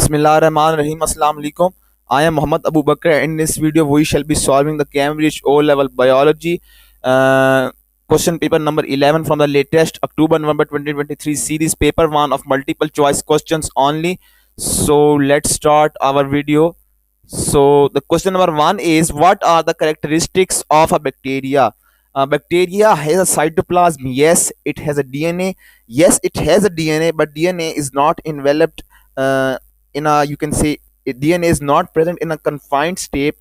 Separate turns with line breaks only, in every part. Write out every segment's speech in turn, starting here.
Bismillahirrahmanirrahim. Assalamu alaikum. I am Muhammad Abu Bakr. In this video, we shall be solving the Cambridge O-Level Biology question paper number 11 from the latest October-November 2023 series, paper 1 of multiple choice questions only. So let's start our video. So the question number 1 is, what are the characteristics of a bacteria? Bacteria has a cytoplasm. Yes, it has a DNA. Yes, it has a DNA, but DNA is not enveloped in a, you can say, DNA is not present in a confined state,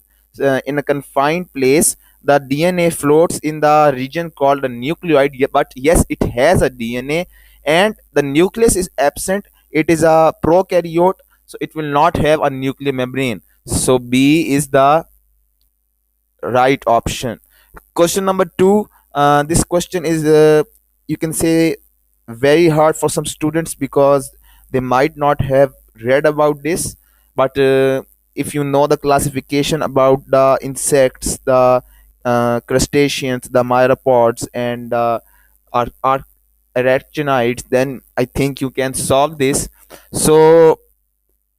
in a confined place. The DNA floats in the region called the nucleoid. But yes, it has a DNA, and the nucleus is absent. It is a prokaryote, so it will not have a nuclear membrane. So B is the right option. Question number 2. This question is, you can say, very hard for some students because they might not have read about this. But if you know the classification about the insects, the crustaceans, the myriapods, and our arachnids, then I think you can solve this. So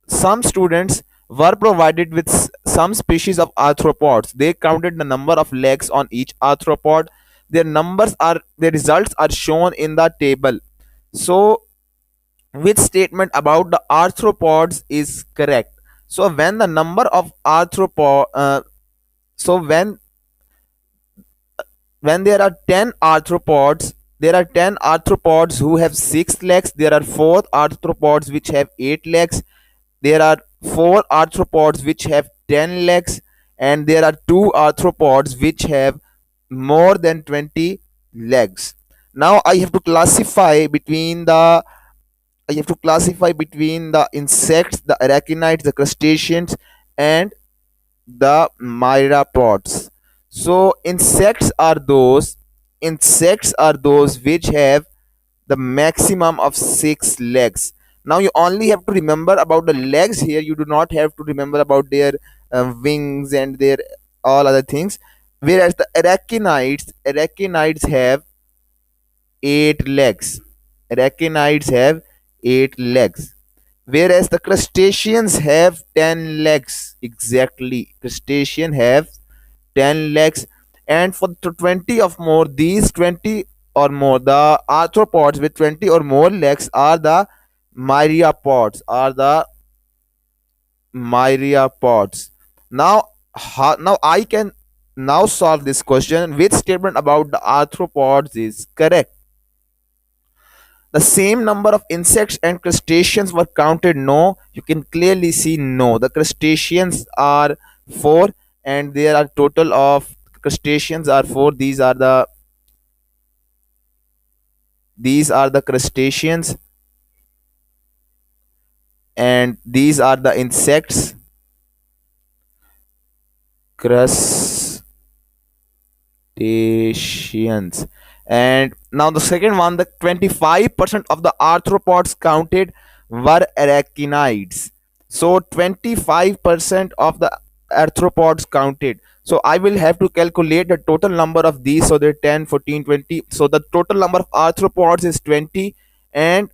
some students were provided with some species of arthropods. They counted the number of legs on each arthropod. Their results are shown in the table. So which statement about the arthropods is correct? So when the number of arthropod so when there are 10 arthropods, there are 10 arthropods who have 6 legs. There are 4 arthropods which have 8 legs. There are 4 arthropods which have 10 legs, and there are 2 arthropods which have more than 20 legs. Now I have to classify between the insects, the arachnids, the crustaceans, and the myriapods. So insects are those which have the maximum of 6 legs. Now you only have to remember about the legs here. You do not have to remember about their wings and their all other things. Whereas the arachnids have 8 legs. Arachnids have 8 legs. Whereas the crustaceans have 10 legs. Exactly. Crustaceans have 10 legs. And for the 20 of more, these 20 or more, the arthropods with 20 or more legs are the myriapods. Now, now I can now solve this question. Which statement about the arthropods is correct? The same number of insects and crustaceans were counted. No, you can clearly see no. The crustaceans are 4, and there are total of crustaceans are 4. These are the crustaceans, and these are the insects. Crustaceans. And now the second one, the 25% of the arthropods counted were arachnids. So 25% of the arthropods counted. So I will have to calculate the total number of these. So they're 10, 14, 20. So the total number of arthropods is 20, and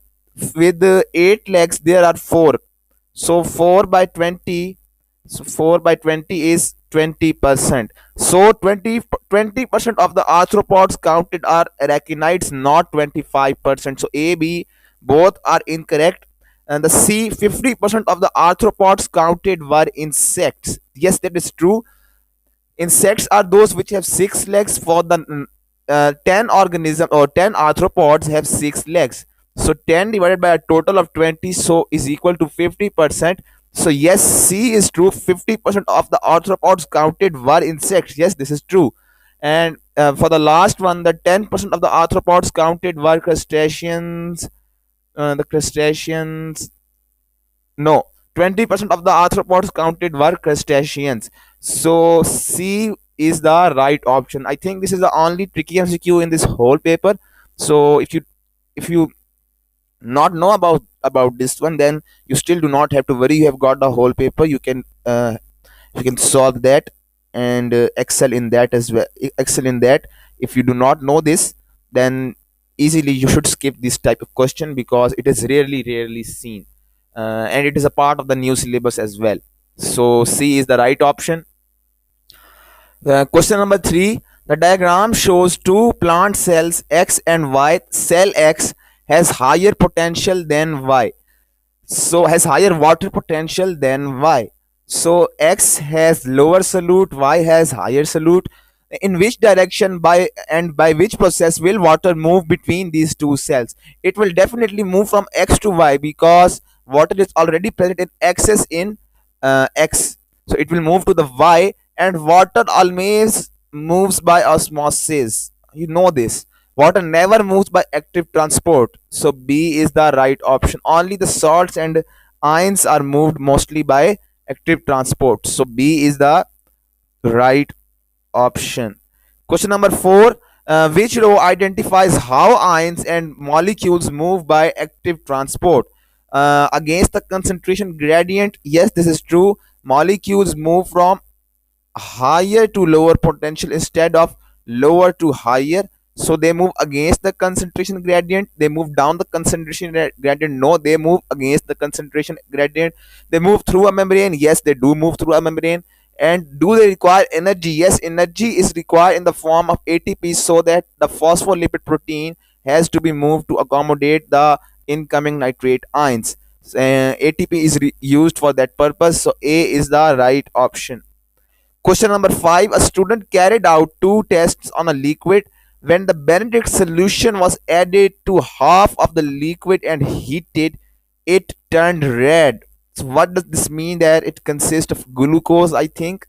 with the 8 legs there are 4. So 4 by 20 is 20%. So 20% of the arthropods counted are arachnids, not 25%. So A, B both are incorrect. And the C, 50% of the arthropods counted were insects. Yes, that is true. Insects are those which have 6 legs. For the 10 organism or 10 arthropods have 6 legs. So 10 divided by a total of 20 so is equal to 50%. So yes, C is true. 50% of the arthropods counted were insects. Yes, this is true. And for the last one, the 10% of the arthropods counted were crustaceans. The crustaceans, no, 20% of the arthropods counted were crustaceans. So C is the right option. I think this is the only tricky MCQ in this whole paper. So if you not know about this one, then you still do not have to worry. You have got the whole paper. You can solve that and excel in that as well. Excel in that. If you do not know this, then easily you should skip this type of question because it is rarely seen. and it is a part of the new syllabus as well. So C is the right option. Question number 3. The diagram shows two plant cells X and Y. Cell X has higher potential than Y. So has higher water potential than Y. So X has lower solute, Y has higher solute. In which direction by which process will water move between these two cells? It will definitely move from X to Y because water is already present in excess in X. So it will move to the Y, and water always moves by osmosis. You know this. Water never moves by active transport. So B is the right option. Only the salts and ions are moved mostly by active transport. So B is the right option. Question number 4. Which row identifies how ions and molecules move by active transport? Against the concentration gradient, yes, this is true. Molecules move from higher to lower potential instead of lower to higher. So they move against the concentration gradient. They move down the concentration gradient. No, they move against the concentration gradient. They move through a membrane. Yes, they do move through a membrane. And do they require energy? Yes, energy is required in the form of ATP, so that the phospholipid protein has to be moved to accommodate the incoming nitrate ions. ATP is used for that purpose. So A is the right option. Question number 5. A student carried out two tests on a liquid. When the Benedict solution was added to half of the liquid and heated, it turned red. So what does this mean? That it consists of glucose, I think.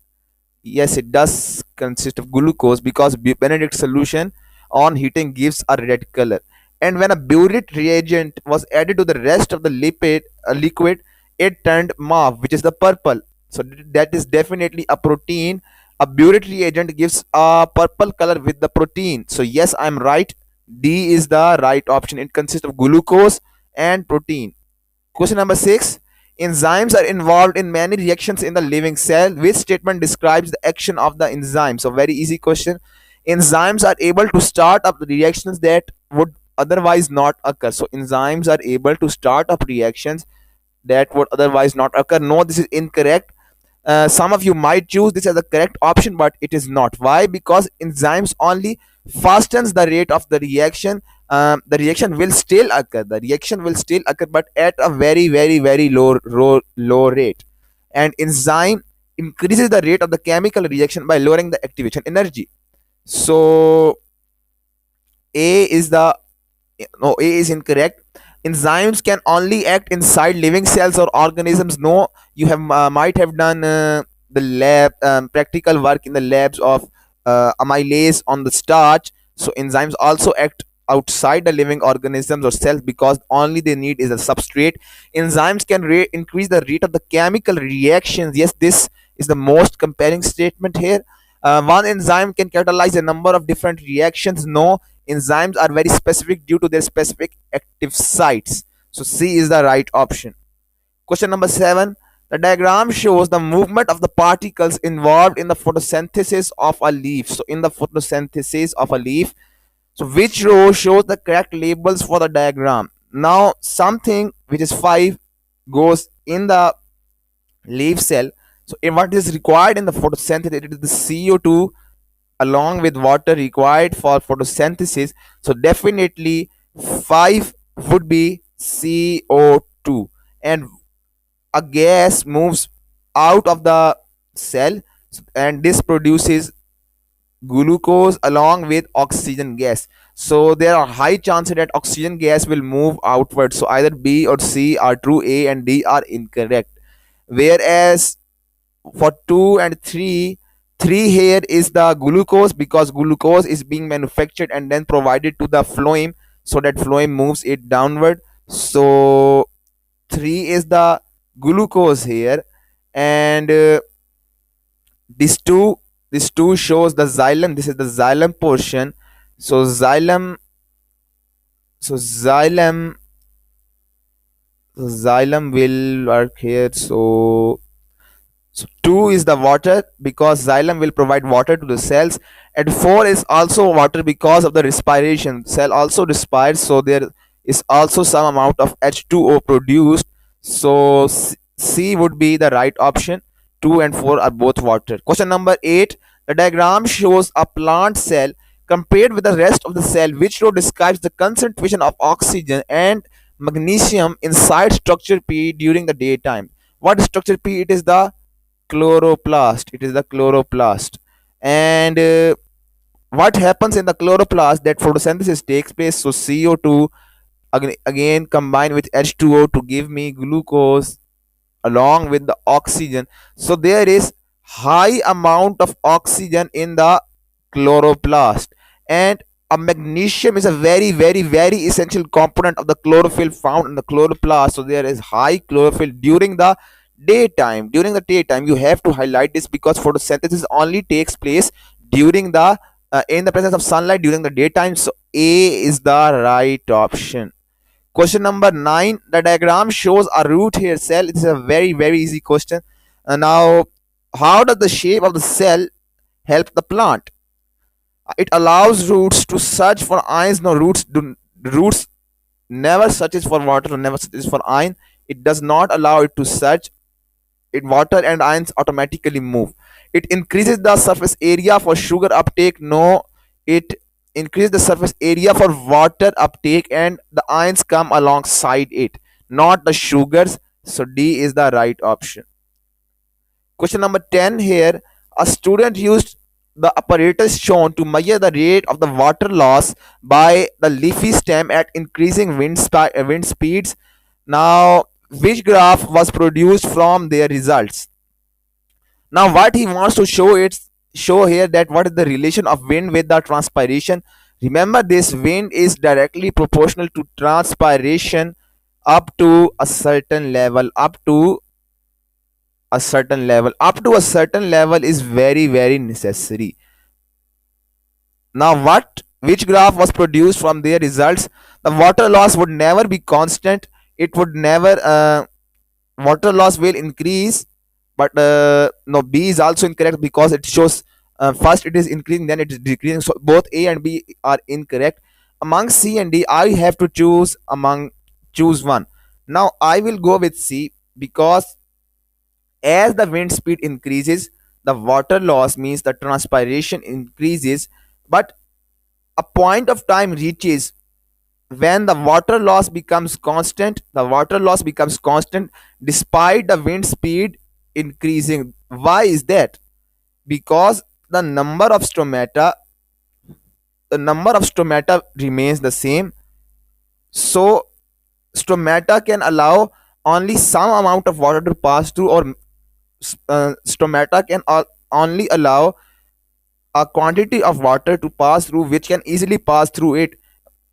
Yes, it does consist of glucose because Benedict solution on heating gives a red color. And when a burette reagent was added to the rest of the liquid, it turned mauve, which is the purple. So that is definitely a protein. A burette reagent gives a purple color with the protein. So yes, I'm right. D is the right option. It consists of glucose and protein. Question number 6. Enzymes are involved in many reactions in the living cell. Which statement describes the action of the enzyme? So very easy question. Enzymes are able to start up reactions that would otherwise not occur. So enzymes are able to start up reactions that would otherwise not occur. No, this is incorrect. Some of you might choose this as the correct option, but it is not. Why? Because enzymes only fastens the rate of the reaction. The reaction will still occur. The reaction will still occur, but at a very, very, very low rate. And enzyme increases the rate of the chemical reaction by lowering the activation energy. So A is the no, A is incorrect. Enzymes can only act inside living cells or organisms. No, you have might have done the lab practical work in the labs of amylase on the starch. So enzymes also act outside the living organisms or cells because only they need is a substrate. Enzymes can increase the rate of the chemical reactions. Yes, this is the most compelling statement here. One enzyme can catalyze a number of different reactions. No, enzymes are very specific due to their specific active sites. So C is the right option. Question number 7. The diagram shows the movement of the particles involved in the photosynthesis of a leaf. So in the photosynthesis of a leaf, so which row shows the correct labels for the diagram? Now something which is 5 goes in the leaf cell. So what is required in the photosynthesis? It is the CO2 along with water required for photosynthesis. So definitely 5 would be CO2. And a gas moves out of the cell, and this produces glucose along with oxygen gas. So there are high chances that oxygen gas will move outward. So either B or C are true, A and D are incorrect. Whereas for 2 and 3 here is the glucose, because glucose is being manufactured and then provided to the phloem, so that phloem moves it downward. So 3 is the glucose here. And this 2 shows the xylem. This is the xylem portion. So xylem will work here. So 2 is the water, because xylem will provide water to the cells. And 4 is also water because of the respiration. Cell also respires, so there is also some amount of H2O produced. So C would be the right option. 2 and 4 are both water. Question number 8. The diagram shows a plant cell compared with the rest of the cell. Which row describes the concentration of oxygen and magnesium inside structure P during the daytime? What is structure P? It is the chloroplast. It is the chloroplast. And what happens in the chloroplast, that photosynthesis takes place. So CO2 again combine with H2O to give me glucose along with the oxygen. So there is high amount of oxygen in the chloroplast, and a magnesium is a very essential component of the chlorophyll found in the chloroplast. So there is high chlorophyll during the daytime. During the daytime, you have to highlight this because photosynthesis only takes place during the in the presence of sunlight during the daytime. So A is the right option. Question number 9. The diagram shows a root hair cell. It is a very easy question. Now, how does the shape of the cell help the plant? It allows roots to search for ions. No, roots never searches for water or never searches for iron. It does not allow it to search. It water and ions automatically move. It increases the surface area for sugar uptake. No, it increases the surface area for water uptake, and the ions come alongside it, not the sugars. So D is the right option. Question number 10 here. A student used the apparatus shown to measure the rate of the water loss by the leafy stem at increasing wind speeds. Now, which graph was produced from their results? Now what he wants to show here, that what is the relation of wind with the transpiration. Remember, this wind is directly proportional to transpiration up to a certain level. Up to a certain level is very necessary. Now which graph was produced from their results? The water loss would never be constant. It would never water loss will increase, but no, B is also incorrect because it shows first it is increasing, then it is decreasing. So both A and B are incorrect. Among C and D, I have to choose one. Now I will go with C, because as the wind speed increases, the water loss means the transpiration increases, but a point of time reaches when the water loss becomes constant. Despite the wind speed increasing. Why is that? Because the number of stomata remains the same. So stomata can allow only some amount of water to pass through, or stomata can only allow a quantity of water to pass through which can easily pass through it.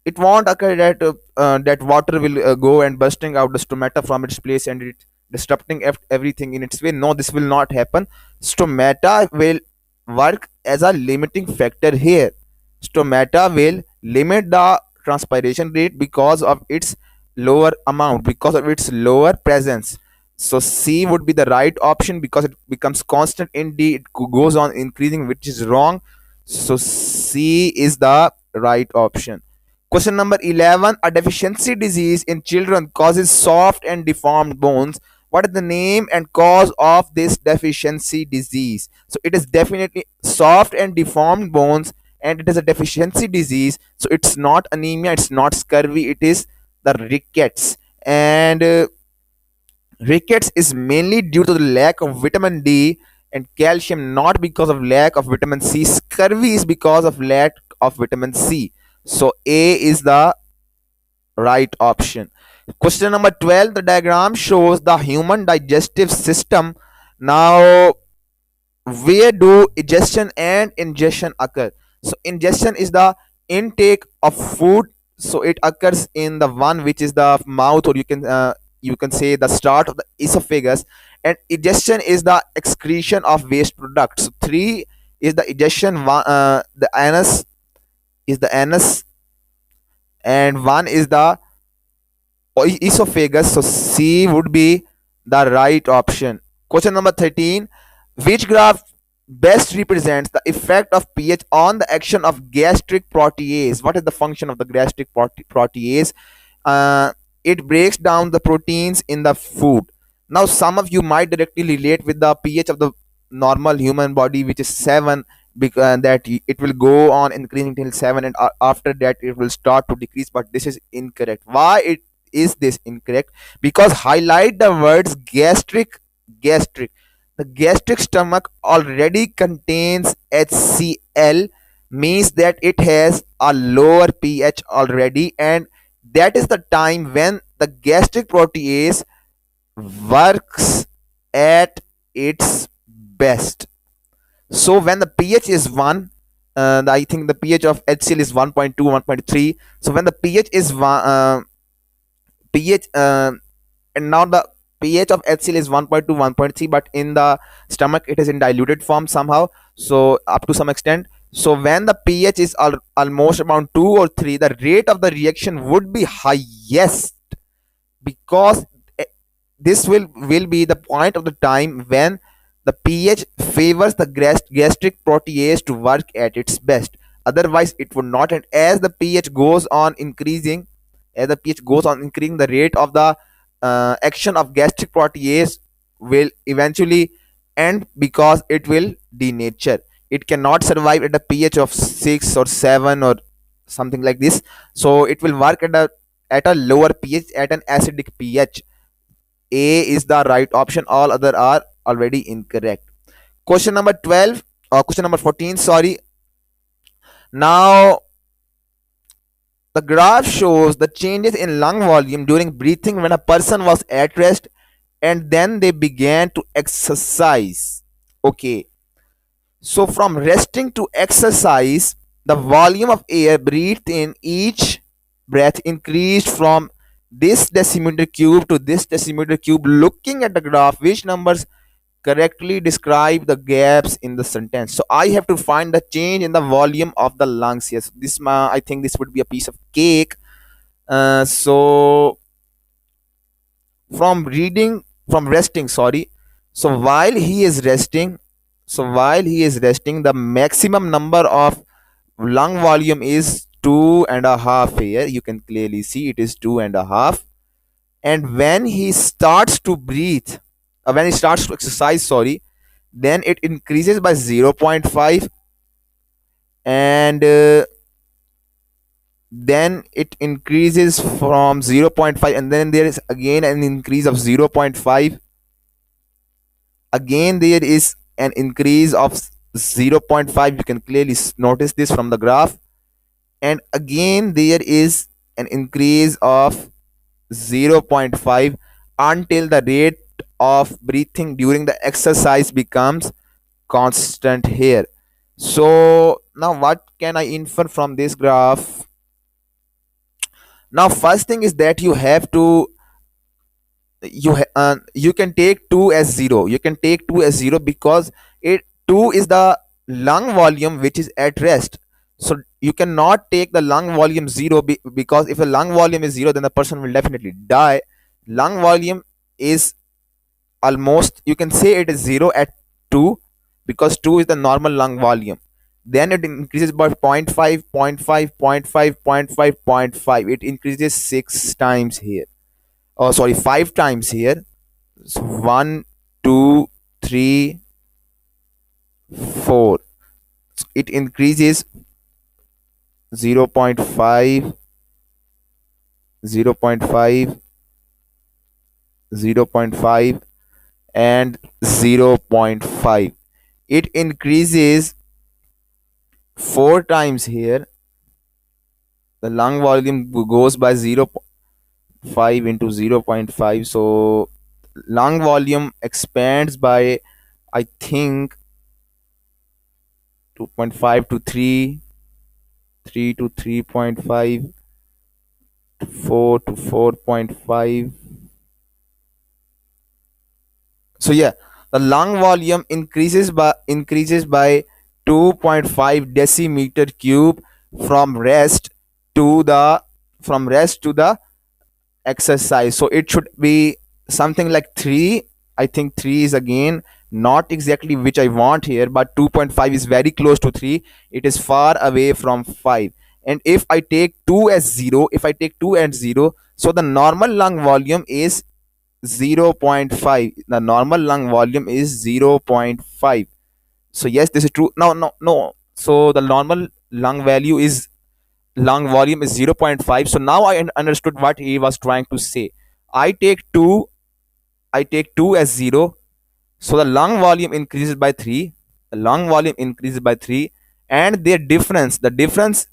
It won't occur that that water will go and bursting out the stomata from its place and it disrupting everything in its way. No, this will not happen. Stomata will work as a limiting factor here. Stomata will limit the transpiration rate because of its lower amount, because of its lower presence. So C would be the right option because it becomes constant. In D, it goes on increasing, which is wrong. So C is the right option. Question number 11. A deficiency disease in children causes soft and deformed bones. What is the name and cause of this deficiency disease? So it is definitely soft and deformed bones, and it is a deficiency disease. So it's not anemia, it's not scurvy, it is the rickets. And rickets is mainly due to the lack of vitamin D and calcium, not because of lack of vitamin C. Scurvy is because of lack of vitamin C. So A is the right option. Question number 12. The diagram shows the human digestive system. Now, where do ingestion and ingestion occur? So ingestion is the intake of food. So it occurs in the one which is the mouth, or you can say the start of the esophagus. And ingestion is the excretion of waste products. So 3 is the ingestion. The anus, and 1 is the esophagus. So C would be the right option. Question number 13. Which graph best represents the effect of pH on the action of gastric protease? What is the function of the gastric protease? Uh, it breaks down the proteins in the food. Now some of you might directly relate with the pH of the normal human body, which is 7, because it will go on increasing till 7, and after that it will start to decrease. But this is incorrect. Why it is this incorrect? Because highlight the words gastric. The gastric stomach already contains HCl, means that it has a lower pH already, and that is the time when the gastric protease works at its best. So when the pH is 1, I think the pH of HCl is 1.2, 1.3. So when the pH is 1, pH and now the pH of HCl is 1.2, 1.3, but in the stomach it is in diluted form somehow, so up to some extent. So when the pH is almost around 2 or 3, the rate of the reaction would be highest, because this will be the point of the time when the pH favors the gastric protease to work at its best. Otherwise it would not. And as the pH goes on increasing, the rate of the action of gastric protease will eventually end, because it will denature. It cannot survive at a pH of 6 or 7 or something like this. So it will work at a lower pH, at an acidic pH. A is the right option, all other are already incorrect. Question number 12, or question number 14, sorry. Now the graph shows the changes in lung volume during breathing when a person was at rest and then they began to exercise. Okay, so from resting to exercise, the volume of air breathed in each breath increased from this decimeter cube to this decimeter cube. Looking at the graph, which numbers correctly describe the gaps in the sentence? So I have to find the change in the volume of the lungs. Yes, I think this would be a piece of cake. So from resting, sorry. So while he is resting, the maximum number of lung volume is 2.5. Here you can clearly see it is 2.5. And when he starts to breathe, when he starts to exercise, sorry, then it increases by 0.5, and then it increases from 0.5, and then there is again an increase of 0.5. Again there is an increase of 0.5. You can clearly notice this from the graph. And again there is an increase of 0.5 until the rate of breathing during the exercise becomes constant here. So now what can I infer from this graph? Now first thing is that you can take 2 as 0. You can take 2 as 0 because 2 is the lung volume which is at rest. So you cannot take the lung volume 0, because if the lung volume is 0, then the person will definitely die. Lung volume is almost, you can say it is 0 at 2, because 2 is the normal lung volume. Then it increases by 0.5, 0.5, 0.5, 0.5, 0.5. It increases 6 times here. Oh, sorry, 5 times here. So 1, 2, 3, 4. So it increases 0.5, 0.5, 0.5, and 0.5. It increases 4 times here. The lung volume goes by 0.5 into 0.5. So lung volume expands by, I think, 2.5 to 3, 3 to 3.5, 4 to 4.5. So yeah, the lung volume increases by 2.5 decimeter cube from rest to the exercise. So it should be something like 3. I think 3 is again not exactly which I want here, but 2.5 is very close to 3. It is far away from 5. And if I take 2 as 0, So the normal lung volume is zero point 0.5. The normal lung volume is zero point 0.5. So yes, this is true. No, no, no. So the normal lung volume is zero point 0.5. So now I understood what he was trying to say. I take 2, I take 2 as 0. So the lung volume increases by 3. The lung volume increases by 3, and their difference, the difference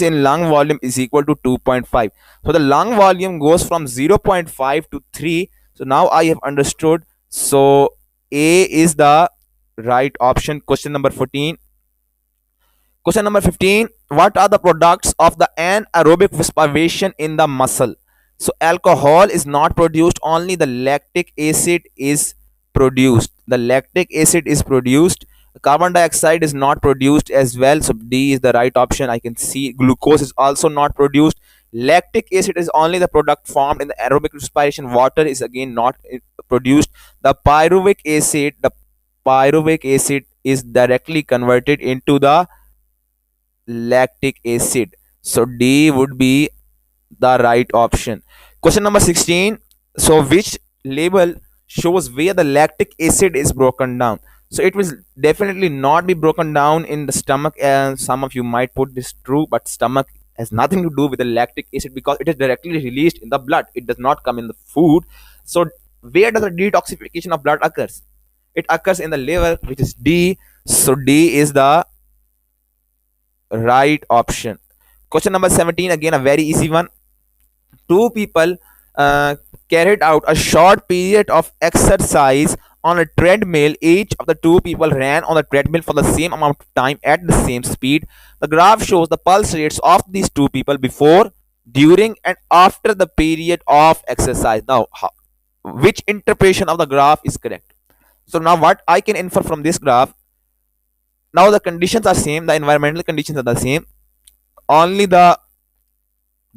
in lung volume is equal to 2.5. So the lung volume goes from zero point 0.5 to 3. So now I have understood. So A is the right option. Question number 14. Question number 15. What are the products of the anaerobic respiration in the muscle? So alcohol is not produced, only the lactic acid is produced. The lactic acid is produced. Carbon dioxide is not produced as well. So D is the right option. I can see glucose is also not produced. Lactic acid is only the product formed in the aerobic respiration. Water is again not produced. The pyruvic acid is directly converted into the lactic acid. So D would be the right option. Question number 16. So which label shows where the lactic acid is broken down? So it will definitely not be broken down in the stomach. And some of you might put this true, but stomach has nothing to do with the lactic acid because it is directly released in the blood. It does not come in the food. So where does the detoxification of blood occurs? It occurs in the liver, which is D. So D is the right option. Question number 17, again a very easy one. Two people carried out a short period of exercise on a treadmill. Each of the two people ran on the treadmill for the same amount of time at the same speed. The graph shows the pulse rates of these two people before, during, and after the period of exercise. Now, which interpretation of the graph is correct? So now what I can infer from this graph, now the conditions are same, the environmental conditions are the same, only the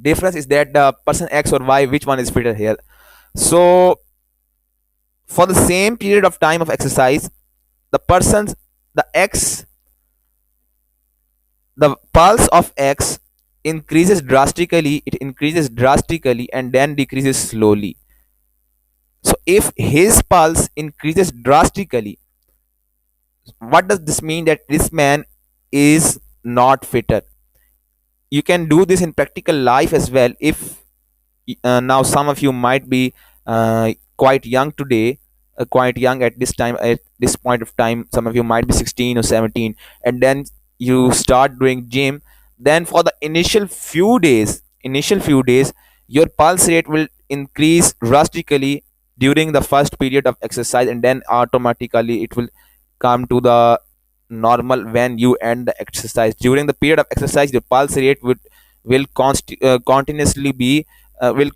difference is that the person X or Y, which one is fitter here. So for the same period of time of exercise, the person's the X the pulse of X increases drastically, it increases drastically and then decreases slowly. So if his pulse increases drastically, what does this mean? That this man is not fitter. You can do this in practical life as well. If now some of you might be quite young today, quite young at this time, at this point of time, some of you might be 16 or 17, and then you start doing gym. Then for the initial few days your pulse rate will increase drastically during the first period of exercise, and then automatically it will come to the normal when you end the exercise. During the period of exercise your pulse rate will continuously be will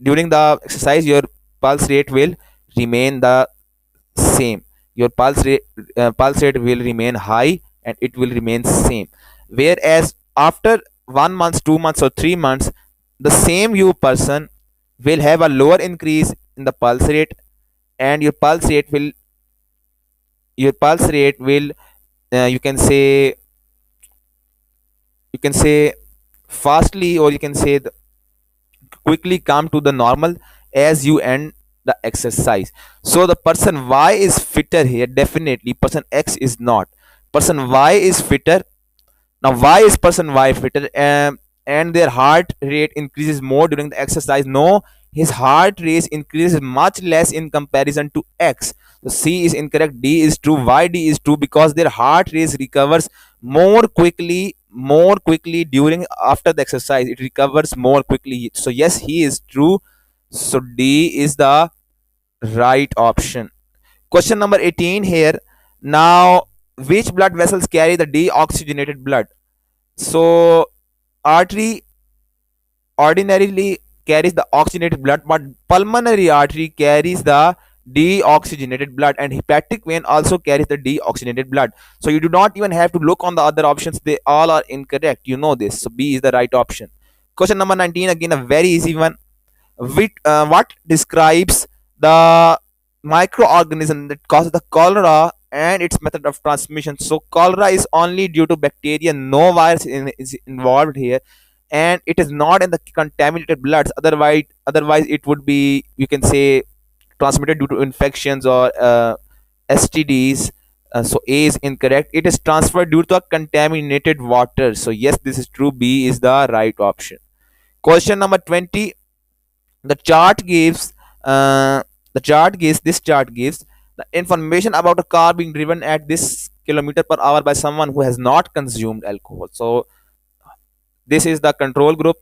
during the exercise your pulse rate will remain the same. Your pulse rate will remain high and it will remain same. Whereas after 1 month, 2 months, or 3 months, the same you person will have a lower increase in the pulse rate, and your pulse rate will you can say, fastly, or you can say quickly come to the normal as you end the exercise. So the person Y is fitter here, definitely. Person X is not. Person Y is fitter. Now why is person Y fitter? And their heart rate increases more during the exercise. No, his heart rate increases much less in comparison to X. So C is incorrect, D is true. Why D is true? Because their heart rate recovers more quickly during after the exercise. It recovers more quickly. So yes, he is true. So D is the right option. Question number 18 here. Now, which blood vessels carry the deoxygenated blood? So artery ordinarily carries the oxygenated blood, but pulmonary artery carries the deoxygenated blood, and hepatic vein also carries the deoxygenated blood. So you do not even have to look on the other options, they all are incorrect, you know this. So B is the right option. Question number 19, again a very easy one. What describes the microorganism that causes the cholera and its method of transmission? So cholera is only due to bacteria, no virus is involved here. and it is not in the contaminated bloods. Otherwise it would be, you can say, transmitted due to infections or STDs. So A is incorrect. It is transferred due to contaminated water. So yes, this is true. B is the right option. Question number 20. The chart gives uh, this chart gives the information about a car being driven at this kilometer per hour by someone who has not consumed alcohol. So this is the control group.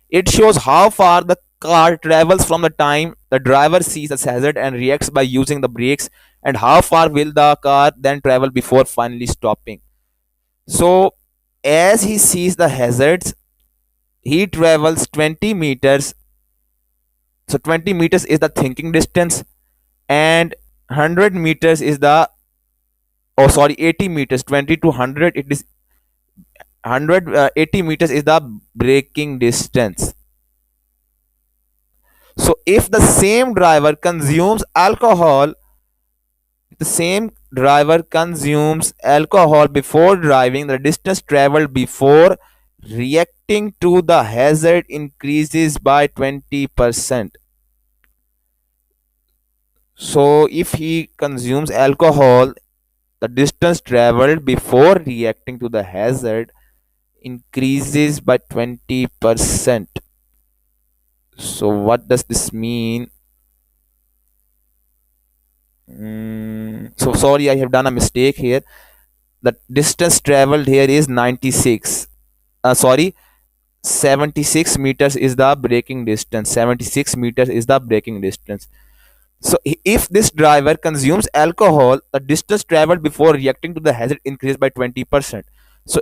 It shows how far the car travels from the time the driver sees a hazard and reacts by using the brakes, and how far will the car then travel before finally stopping. So as he sees the hazards, he travels 20 meters. So 20 meters is the thinking distance, and 100 meters is the, oh sorry, 80 meters. 20 to 100, it is 100. 80 meters is the braking distance. So if the same driver consumes alcohol, the same driver consumes alcohol before driving, the distance traveled before reacting to the hazard increases by 20%. So if he consumes alcohol, the distance traveled before reacting to the hazard increases by 20%. So what does this mean? So sorry, I have done a mistake here. The distance traveled here is 96. Sorry, 76 meters is the braking distance. 76 meters is the braking distance. So if this driver consumes alcohol, the distance traveled before reacting to the hazard increases by 20%. So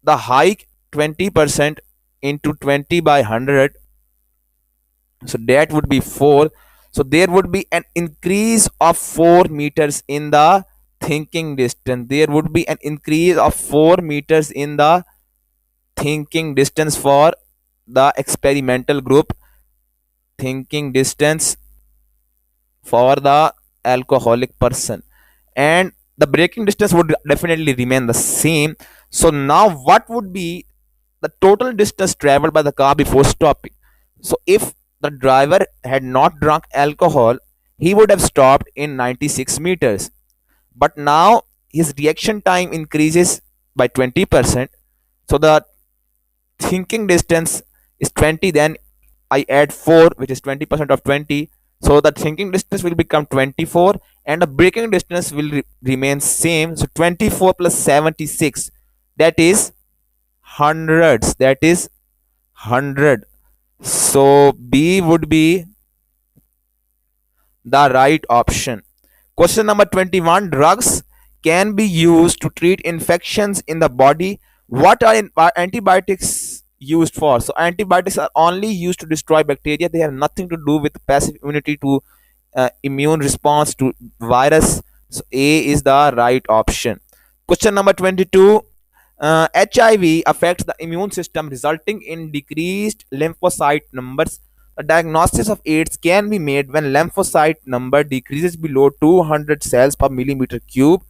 the hike 20% into 20 by 100, so that would be 4. So there would be an increase of 4 meters in the thinking distance. There would be an increase of 4 meters in the thinking distance for the experimental group. Thinking distance for the alcoholic person, and the braking distance would definitely remain the same. So now what would be the total distance traveled by the car before stopping? So if the driver had not drunk alcohol, he would have stopped in 96 meters, but now his reaction time increases by 20%. So the thinking distance is 20, then I add 4, which is 20% of 20. So the thinking distance will become 24, and the braking distance will remain same. So 24 plus 76, that is hundreds. That is 100. So B would be the right option. Question number 21. Drugs can be used to treat infections in the body. What are antibiotics used for? So antibiotics are only used to destroy bacteria. They have nothing to do with passive immunity to immune response to virus. So A is the right option. Question number 22. HIV affects the immune system, resulting in decreased lymphocyte numbers. A diagnosis of AIDS can be made when lymphocyte number decreases below 200 cells per millimeter cube.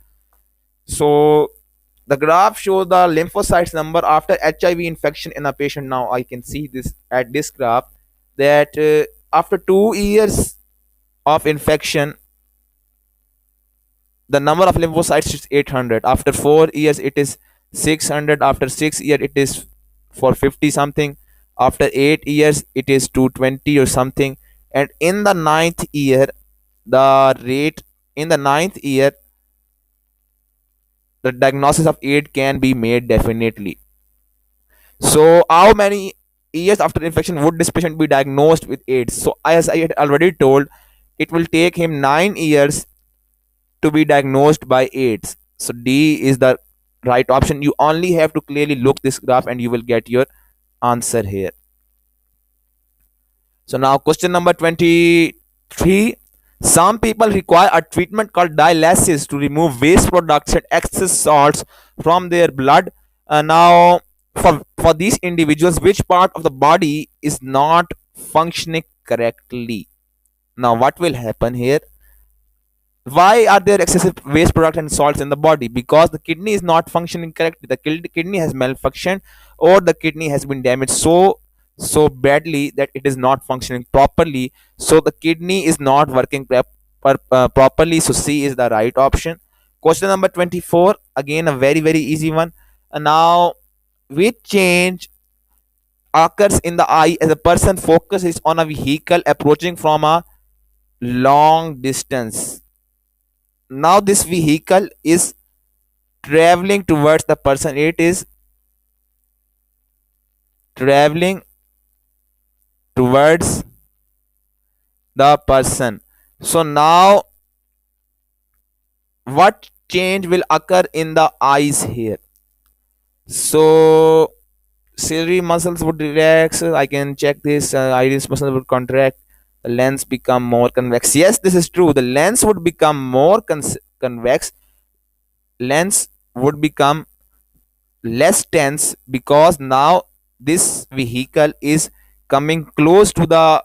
So the graph shows the lymphocytes number after HIV infection in a patient. Now I can see this at this graph that after 2 years of infection, the number of lymphocytes is 800. After 4 years, it is 600. After 6 years, it is 450 something. After 8 years, it is 220 or something. And in the ninth year, the rate in the ninth year, the diagnosis of AIDS can be made definitely. So how many years after infection would this patient be diagnosed with AIDS? So as I had already told, it will take him 9 years to be diagnosed by AIDS. So D is the right option. You only have to clearly look this graph and you will get your answer here. So now question number 23. Some people require a treatment called dialysis to remove waste products and excess salts from their blood. Now for these individuals, which part of the body is not functioning correctly? Now what will happen here? Why are there excessive waste product and salts in the body? Because the kidney is not functioning correctly. The kidney has malfunctioned, or the kidney has been damaged so badly that it is not functioning properly. So the kidney is not working properly. So C is the right option. Question number 24, again a very easy one. And now, which change occurs in the eye as a person focuses on a vehicle approaching from a long distance? Now this vehicle is traveling towards the person. It is traveling towards the person. So now, what change will occur in the eyes here? So ciliary muscles would relax. I can check this. Iris muscles would contract. The lens become more convex. Yes, this is true. The lens would become more convex. Lens would become less tense, because now this vehicle is coming close to the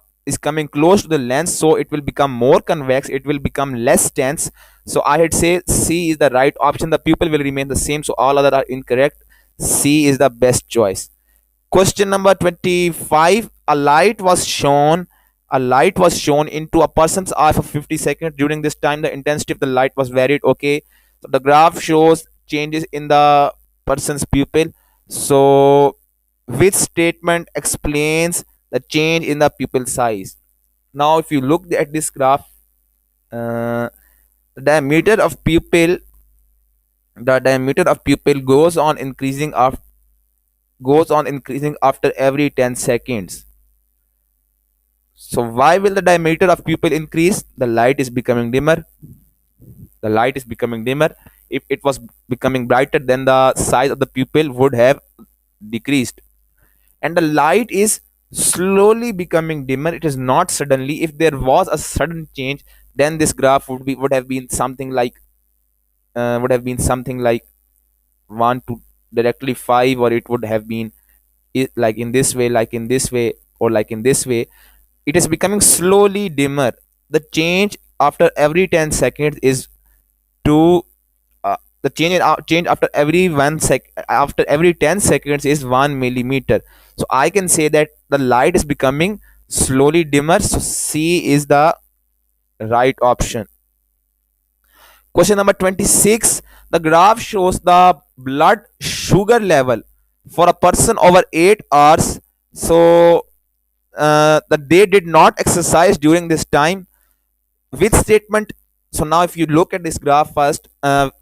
lens, so it will become more convex, it will become less tense. So I would say C is the right option. The pupil will remain the same, so all other are incorrect. C is the best choice. Question number 25. A light was shown into a person's eye for 50 seconds. During this time, the intensity of the light was varied. Okay. So the graph shows changes in the person's pupil. So which statement explains the change in the pupil size? Now, if you look at this graph, uh, the diameter of pupil, the diameter of pupil goes on increasing after every 10 seconds. So why will the diameter of pupil increase? The light is becoming dimmer. The light is becoming dimmer. If it was becoming brighter, then the size of the pupil would have decreased. And the light is slowly becoming dimmer. It is not suddenly. If there was a sudden change, then this graph would have been something like 1 to directly 5, or it would have been like in this way, like in this way, or like in this way. It is becoming slowly dimmer. The change after every 10 seconds is to change after every 10 seconds is 1 millimeter. So I can say that the light is becoming slowly dimmer. So C is the right option. Question number 26. The graph shows the blood sugar level for a person over 8 hours. So they did not exercise during this time. Which statement? So now, if you look at this graph first, the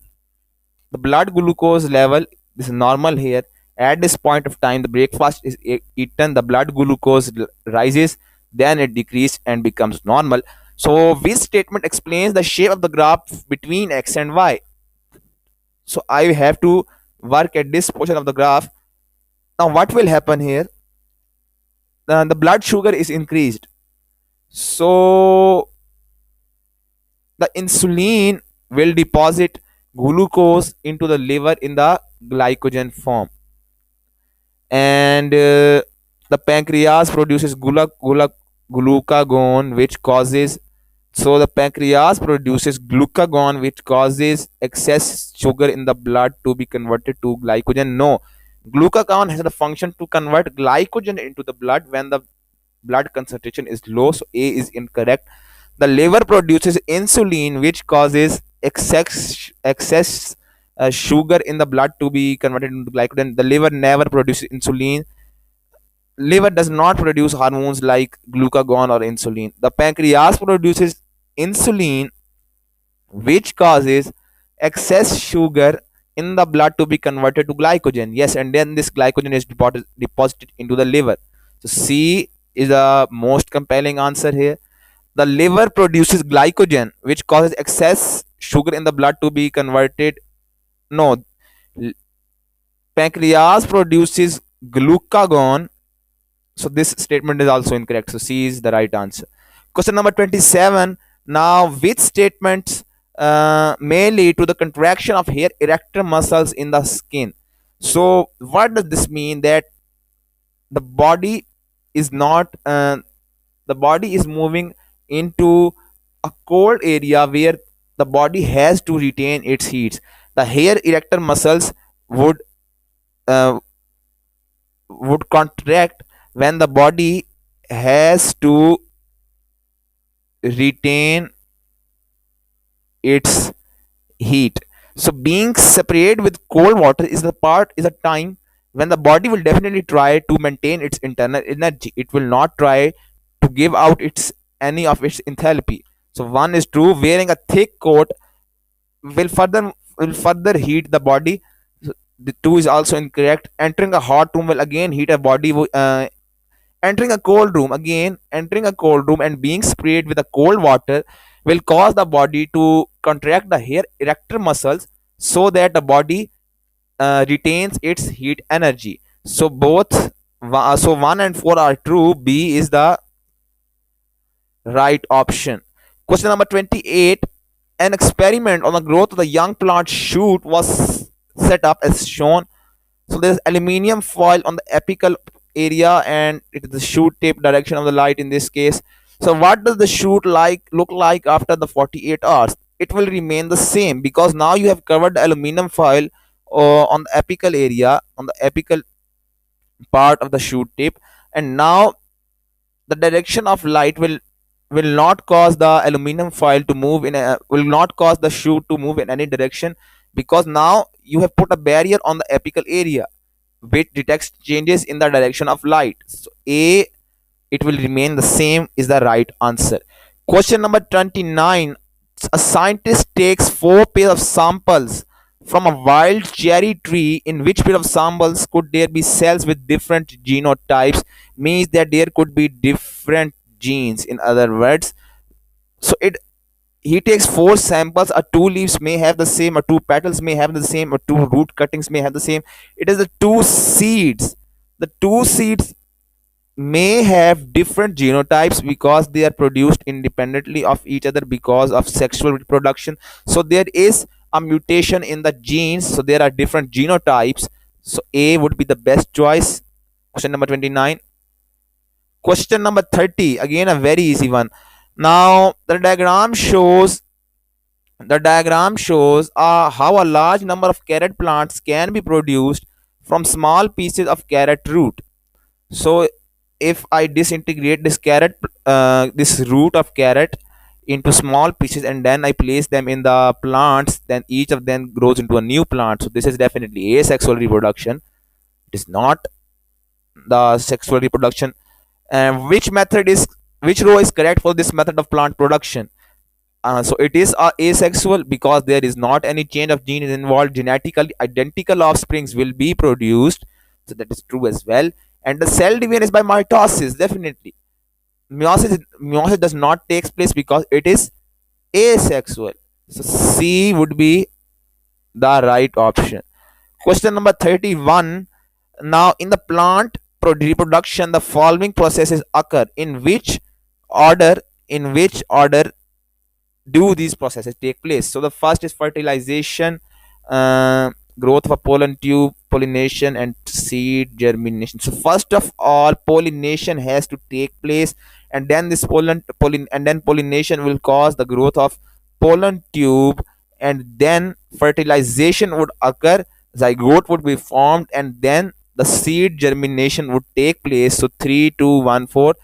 blood glucose level is normal here. At this point of time, the breakfast is eaten, the blood glucose rises, then it decreases and becomes normal. So this statement explains the shape of the graph between x and y. So I have to work at this portion of the graph. Now what will happen here? The blood sugar is increased, so the insulin will deposit glucose into the liver in the glycogen form, and the pancreas produces glucagon, which causes so the pancreas produces glucagon, which causes excess sugar in the blood to be converted to glycogen. No, glucagon has the function to convert glycogen into the blood when the blood concentration is low. So A is incorrect. The liver produces insulin, which causes excess sugar in the blood to be converted into glycogen. The liver never produces insulin. Liver does not produce hormones like glucagon or insulin. The pancreas produces insulin, which causes excess sugar in the blood to be converted to glycogen. Yes, and then this glycogen is deposited into the liver. So C is the most compelling answer here. The liver produces glycogen, which causes excess sugar in the blood to be converted. No, pancreas produces glucagon. So this statement is also incorrect. So C is the right answer. Question number 27. Now, which statements may lead to the contraction of hair erector muscles in the skin? So what does this mean? That the body is not the body is moving into a cold area where the body has to retain its heat. The hair erector muscles would uh, would contract when the body has to retain its heat. So being separated with cold water is a time when the body will definitely try to maintain its internal energy. It will not try to give out its any of its enthalpy. So one is true. Wearing a thick coat will further heat the body. So the two is also incorrect. Entering a hot room will again heat a body. Entering a cold room and being sprayed with a cold water will cause the body to contract the hair erector muscles so that the body retains its heat energy. So so 1 and 4 are true. B is the right option. Question number 28. An experiment on the growth of the young plant shoot was set up as shown. So there's aluminium foil on the apical area and it is the shoot tip direction of the light in this case. So what does the shoot look like after the 48 hours? It will remain the same because now you have covered the aluminum foil on the apical area, on the apical part of the shoot tip, and now the direction of light will not cause the aluminum foil to move will not cause the shoot to move in any direction, because now you have put a barrier on the apical area which detects changes in the direction of light. So A, it will remain the same, is the right answer. Question number 29. A scientist takes 4 pairs of samples from a wild cherry tree. In which pair of samples could there be cells with different genotypes? Means that there could be different genes, in other words. So it he takes 4 samples. A two leaves may have the same, or two petals may have the same, or two root cuttings may have the same. It is the two seeds. The two seeds may have different genotypes because they are produced independently of each other because of sexual reproduction. So there is a mutation in the genes, so there are different genotypes. So A would be the best choice. Question number 29. Question number 30, again a very easy one. Now the diagram shows how a large number of carrot plants can be produced from small pieces of carrot root. So if I disintegrate this root of carrot into small pieces and then I place them in the plants, then each of them grows into a new plant. So this is definitely asexual reproduction. It is not the sexual reproduction. And which row is correct for this method of plant production? So it is asexual because there is not any change of genes involved. Genetically identical offsprings will be produced. So that is true as well. And the cell division is by mitosis. Definitely, meiosis does not takes place because it is asexual. So C would be the right option. Question number 31. Now in the plant reproduction, the following processes occur. In which order do these processes take place? So the first is fertilization, growth of a pollen tube, pollination, and seed germination. So first of all, pollination has to take place, and then this pollination will cause the growth of pollen tube, and then fertilization would occur, zygote would be formed, and then the seed germination would take place. So 3 2 1 4: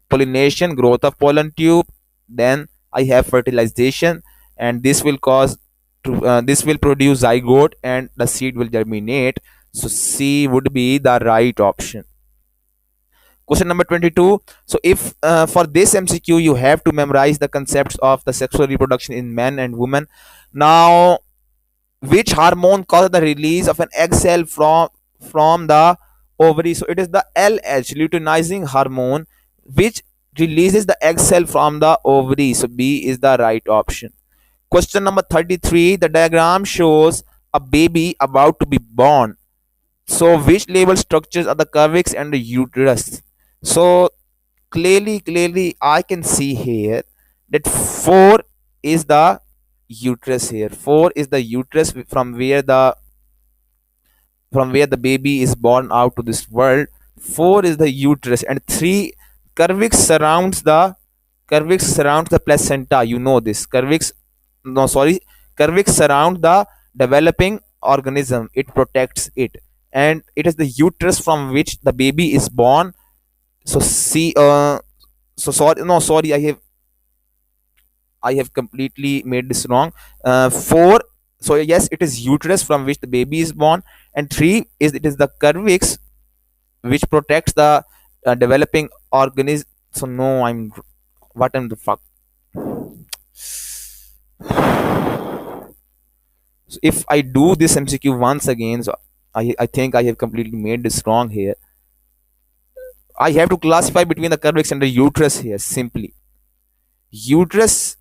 pollination, growth of pollen tube, then I have fertilization, and this will produce zygote and the seed will germinate. So C would be the right option. Question number 22. So if for this MCQ you have to memorize the concepts of the sexual reproduction in men and women. Now which hormone causes the release of an egg cell from the ovary? So it is the LH, luteinizing hormone, which releases the egg cell from the ovary. So B is the right option. Question number 33. The diagram shows a baby about to be born. So which label structures are the cervix and the uterus? So clearly I can see here that 4 is the uterus here. 4 is the uterus from where the baby is born out to this world. 4 is the uterus, and 3, cervix surrounds the placenta. You know this. Cervix no sorry cervix surround the developing organism. It protects it, and it is the uterus from which the baby is born. So see, so sorry, no sorry, I have completely made this wrong. Four, so yes, it is uterus from which the baby is born, and three is it is the cervix which protects the developing organism. So no, I'm what am the fuck. So if I do this MCQ once again, so I think I have completely made this wrong here. I have to classify between the cervix and the uterus here simply. Uterus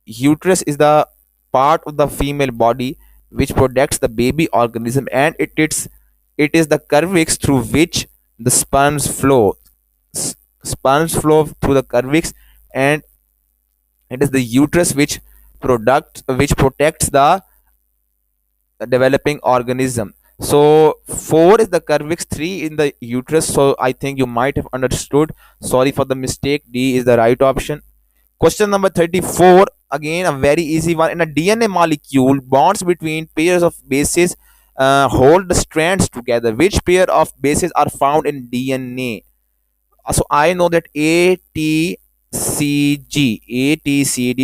Uterus is the part of the female body which protects the baby organism, and it is the cervix through which the sperms flow. Sperms flow through the cervix, and it is the uterus which protects the developing organism. So four is the cervix, three in the uterus. So I think you might have understood. Sorry for the mistake. D is the right option. Question number 34, again a very easy one. In a DNA molecule, bonds between pairs of bases hold the strands together. Which pair of bases are found in DNA? So I know that ATCG.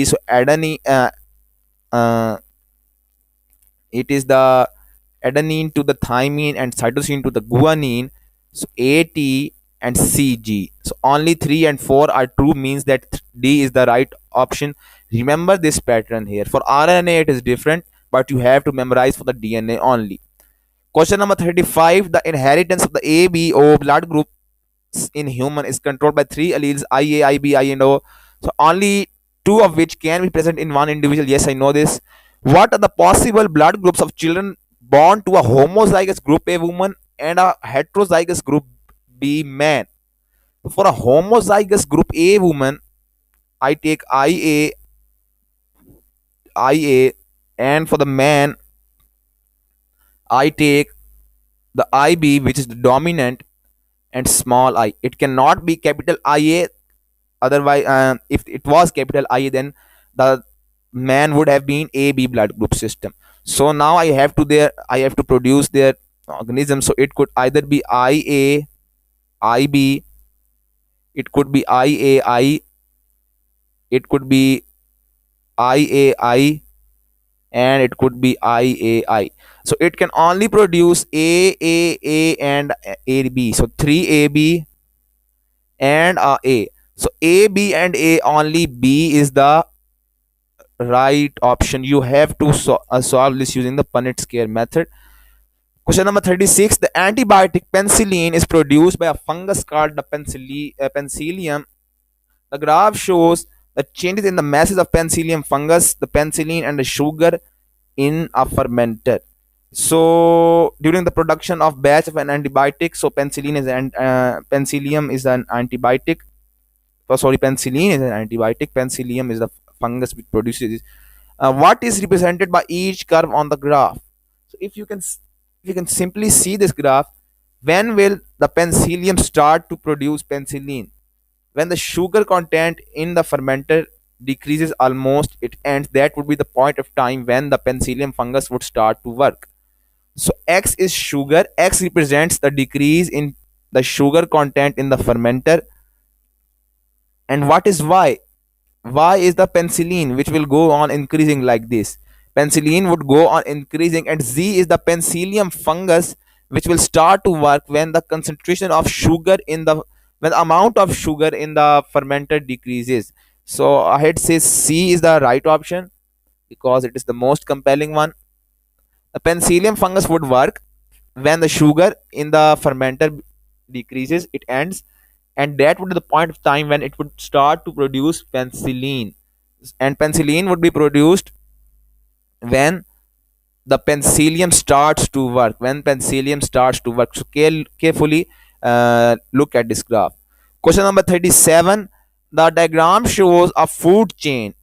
So adenine, uh, it is the adenine to the thymine and cytosine to the guanine. So AT and CG. So only 3 and 4 are true, means that D is the right option. Remember this pattern here. For RNA it is different, but you have to memorize for the DNA only. Question number 35. The inheritance of the ABO blood group in human is controlled by three alleles, IA, IB, I and O. So only two of which can be present in one individual. Yes, I know this. What are the possible blood groups of children born to a homozygous group A woman and a heterozygous group B man? For a homozygous group A woman, I take IA, and for the man, I take the IB, which is the dominant, and small I. It cannot be capital IA. Otherwise, if it was capital I, then the man would have been AB blood group system. So now I have to produce their organism. So it could either be IA, IB, it could be IAI, it could be IAI, and it could be IAI. So it can only produce A and AB. So 3AB and A. So A, B, and A, only B is the right option. You have to solve this using the Punnett square method. Question number 36. The antibiotic penicillin is produced by a fungus called the Penicillium. The graph shows the changes in the masses of Penicillium fungus, the penicillin, and the sugar in a fermenter. So during the production of batch of an antibiotic, so penicillium is an antibiotic. Oh, sorry, penicillin is an antibiotic. Penicillium is the fungus which produces. What is represented by each curve on the graph? So if you can simply see this graph, when will the penicillium start to produce penicillin? When the sugar content in the fermenter decreases almost it ends, that would be the point of time when the penicillium fungus would start to work. So X is sugar. X represents the decrease in the sugar content in the fermenter. And what is Y? Y is the penicillin, which will go on increasing like this. Penicillin would go on increasing, and Z is the penicillium fungus, which will start to work when the concentration of sugar in the when the amount of sugar in the fermenter decreases. So I had say C is the right option because it is the most compelling one. The penicillium fungus would work when the sugar in the fermenter decreases, it ends, and that would be the point of time when it would start to produce penicillin. And penicillin would be produced when the penicillium starts to work. When penicillium starts to work. So carefully look at this graph. Question number 37. The diagram shows a food chain.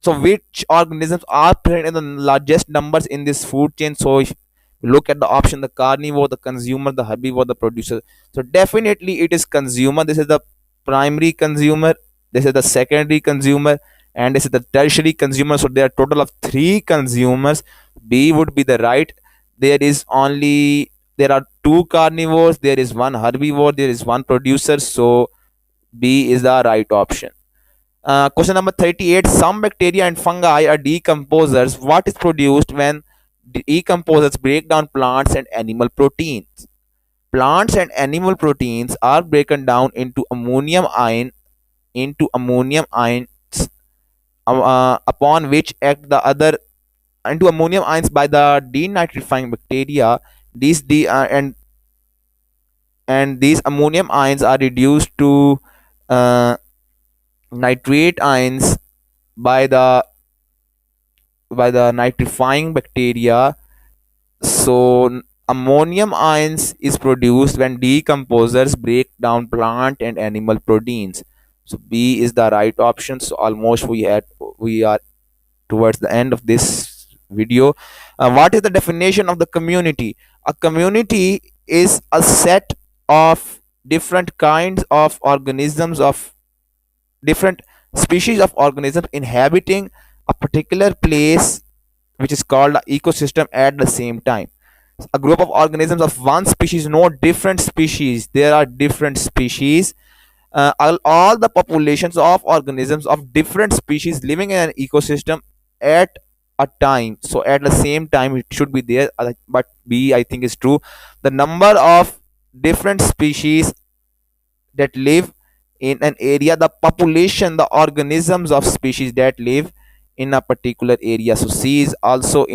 So which organisms are present in the largest numbers in this food chain? So if you look at the option, the carnivore, the consumer, the herbivore, the producer. So definitely it is consumer. This is the primary consumer. This is the secondary consumer, and this is the tertiary consumer. So there are total of three consumers. B would be the right. There are two carnivores, there is one herbivore, there is one producer. So B is the right option. Question number 38. Some bacteria and fungi are decomposers. What is produced when decomposers break down plants and animal proteins? Plants and animal proteins are broken down into ammonium ions, upon which act the other into ammonium ions by the denitrifying bacteria. These de and these ammonium ions are reduced to uh, nitrate ions by the nitrifying bacteria. So ammonium ions is produced when decomposers break down plant and animal proteins. So B is the right option. So almost we are towards the end of this video. What is the definition of the community? A community is a set of different kinds of organisms, of different species of organisms inhabiting a particular place, which is called an ecosystem at the same time. A group of organisms of one species, no different species, there are different species. All the populations of organisms of different species living in an ecosystem at a time, so at the same time it should be there. But B, I think, is true. The number of different species that live in an area, the population, the organisms of species that live in a particular area. So C is also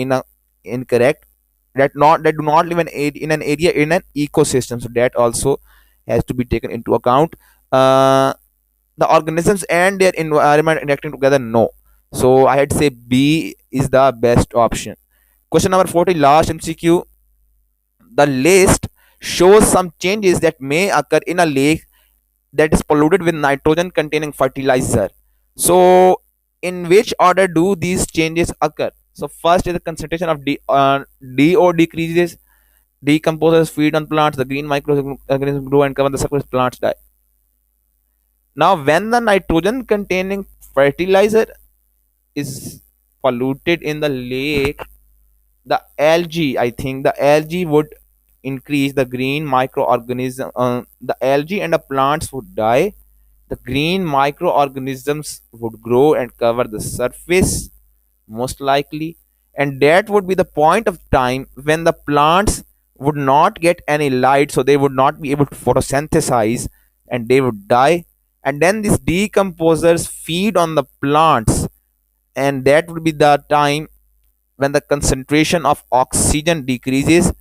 incorrect. That do not live in an area, in an ecosystem, so that also has to be taken into account. uh, the organisms and their environment interacting together, no. So I had to say B is the best option. Question number 40, last MCQ. The list shows some changes that may occur in a lake that is polluted with nitrogen containing fertilizer. So in which order do these changes occur? So first is the concentration of DO decreases, decomposers feed on plants, the green microorganisms grow and cover the surface, plants die. Now when the nitrogen containing fertilizer is polluted in the lake, the algae, I think the algae would increase, the green microorganism, the algae and the plants would die, the green microorganisms would grow and cover the surface, most likely. And that would be the point of time when the plants would not get any light, so they would not be able to photosynthesize and they would die. And then these decomposers feed on the plants, and that would be the time when the concentration of oxygen decreases.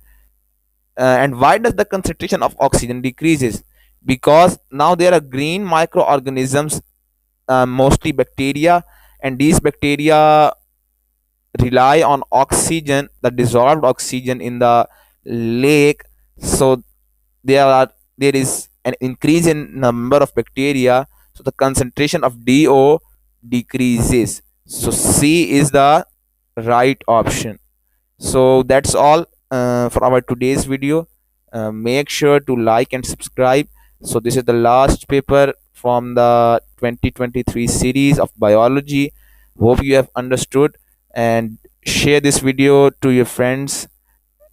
And why does the concentration of oxygen decreases? Because now there are green microorganisms, mostly bacteria, and these bacteria rely on oxygen, the dissolved oxygen in the lake. So there is an increase in number of bacteria, so the concentration of DO decreases. So C is the right option. So that's all for our today's video. Make sure to like and subscribe. So this is the last paper from the 2023 series of biology. Hope you have understood, and share this video to your friends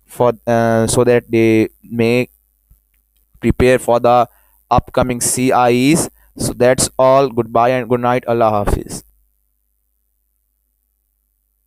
for so that they may prepare for the upcoming CIEs. So that's all. Goodbye and good night. Allah Hafiz.